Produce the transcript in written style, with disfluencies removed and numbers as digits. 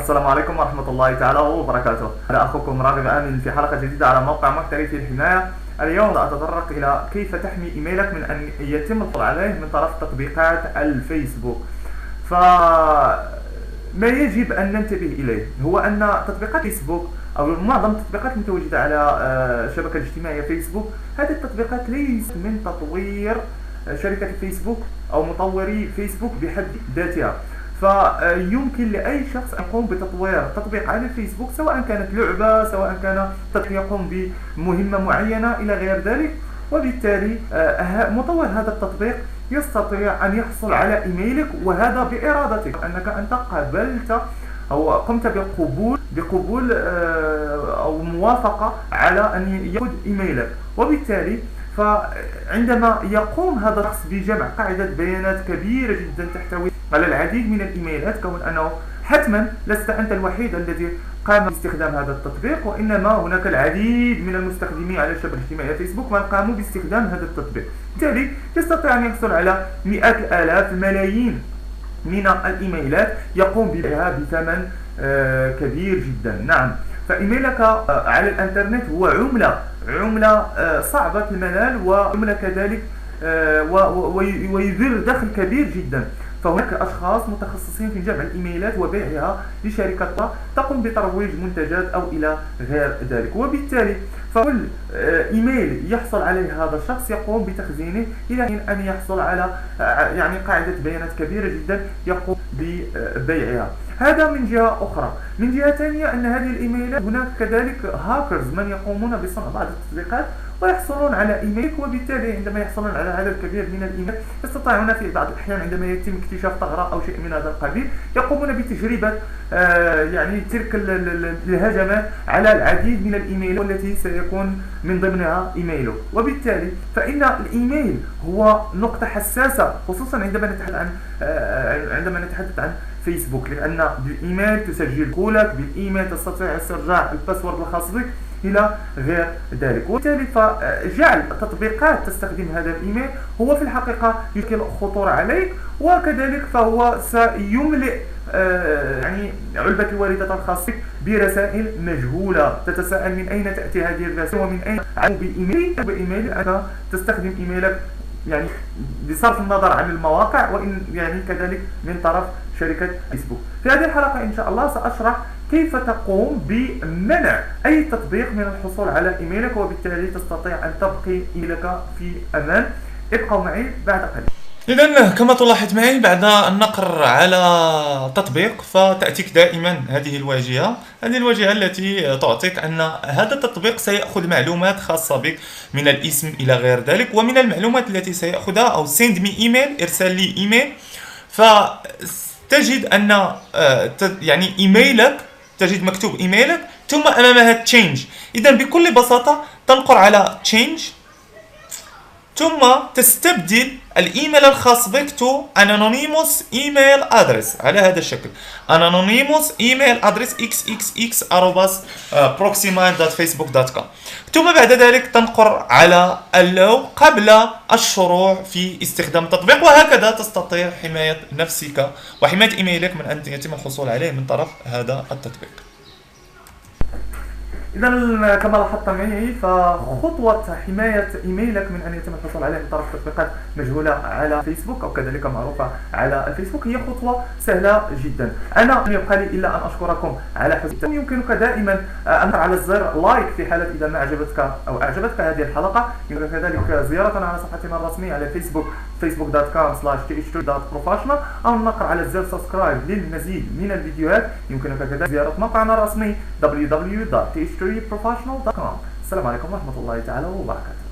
السلام عليكم ورحمة الله تعالى وبركاته. أنا أخوكم راغب آمن في حلقة جديدة على موقع محترفي الحماية. اليوم سأتطرق إلى كيف تحمي إيميلك من أن يتم الحصول عليه من طرف تطبيقات الفيسبوك. فما يجب أن ننتبه إليه هو أن تطبيقات فيسبوك أو معظم التطبيقات المتواجدة على الشبكة الاجتماعية فيسبوك، هذه التطبيقات ليست من تطوير شركة فيسبوك أو مطوري فيسبوك بحد ذاتها. فيمكن لأي شخص أن يقوم بتطوير تطبيق على الفيسبوك، سواء كانت لعبة، سواء كان تطبيق يقوم بمهمة معينة إلى غير ذلك. وبالتالي مطور هذا التطبيق يستطيع أن يحصل على إيميلك، وهذا بإرادتك، أنك أنت قبلت أو قمت بقبول أو موافقة على أن يأخذ إيميلك. وبالتالي فعندما يقوم هذا الشخص بجمع قاعدة بيانات كبيرة جدا تحتوي على العديد من الإيميلات، كون أنه حتما لست أنت الوحيد الذي قام باستخدام هذا التطبيق، وإنما هناك العديد من المستخدمين على الشبكة الاجتماعية فيسبوك من قاموا باستخدام هذا التطبيق. بالتالي يستطيع أن يحصل على مئات الآلاف الملايين من الإيميلات يقوم ببيعها بثمن كبير جدا. نعم، فإيميلك على الإنترنت هو عملة صعبة المنال، وعملة كذلك ويدر دخل كبير جدا. فهناك أشخاص متخصصين في جمع الإيميلات وبيعها لشركات تقوم بترويج منتجات أو إلى غير ذلك. وبالتالي فكل إيميل يحصل عليه هذا الشخص يقوم بتخزينه إلى أن يحصل على قاعدة بيانات كبيرة جدا يقوم ببيعها. هذا من جهة أخرى. من جهة ثانية أن هذه الإيميلات هناك كذلك هاكرز من يقومون بصنع بعض التطبيقات ويحصلون على إيميلك، وبالتالي عندما يحصلون على عدد كبير من الإيميل يستطيعون في بعض الأحيان عندما يتم اكتشاف ثغرة أو شيء من هذا القبيل يقومون بتجربة تلك الهجمات على العديد من الإيميل والتي سيكون من ضمنها إيميلك. وبالتالي فإن الإيميل هو نقطة حساسة، خصوصا عندما نتحدث عن فيسبوك، لأن بالإيميل تسجل دخولك، بالإيميل تستطيع استرجاع الباسورد الخاص بك إلى غير ذلك. وبالتالي فجعل تطبيقات تستخدم هذا الإيميل هو في الحقيقة يشكل خطورة عليك، وكذلك فهو سيملئ علبة الواردة الخاصة بك برسائل مجهولة تتساءل من أين تأتي هذه الرسائل ومن أين بإيميل أنت تستخدم إيميلك، بصرف النظر عن المواقع، وإن كذلك من طرف شركة فيسبوك. في هذه الحلقة إن شاء الله سأشرح كيف تقوم بمنع أي تطبيق من الحصول على إيميلك، وبالتالي تستطيع أن تبقي إيميلك في أمان. ابقوا معي بعد قليل. إذن كما تلاحظ معي، بعد النقر على تطبيق فتأتيك دائما هذه الواجهة التي تعطيك أن هذا التطبيق سيأخذ معلومات خاصة بك من الاسم إلى غير ذلك. ومن المعلومات التي سيأخذها أو send me email، إرسال لي إيميل، فتجد أن إيميلك، تجد مكتوب إيميلك ثم أمامها change. إذن بكل بساطة تنقر على change ثم تستبدل الإيميل الخاص بك to anonymous email address على هذا الشكل، anonymous email address xxx@proxima.facebook.com. ثم بعد ذلك تنقر على allow قبل الشروع في استخدام التطبيق، وهكذا تستطيع حماية نفسك وحماية إيميلك من أن يتم الحصول عليه من طرف هذا التطبيق. إذا كما لاحظت معي، فخطوة حماية إيميلك من أن يتم الحصول عليه من طرف تطبيقات مجهولة على فيسبوك أو كذلك معروفة على الفيسبوك هي خطوة سهلة جدا. أنا لم يبقى لي إلا أن أشكركم على حسن. يمكنك دائما أن تضغط على زر لايك في حالة إذا ما أعجبتك هذه الحلقة. يمكنك كذلك زيارتنا على صفحتنا الرسمية على فيسبوك facebook.com/th3.professional، أو النقر على زر سبسكرايب للمزيد من الفيديوهات. يمكنك كذلك زيارة موقعنا الرسمي www.th3professional.com. السلام عليكم ورحمة الله تعالى وبركاته.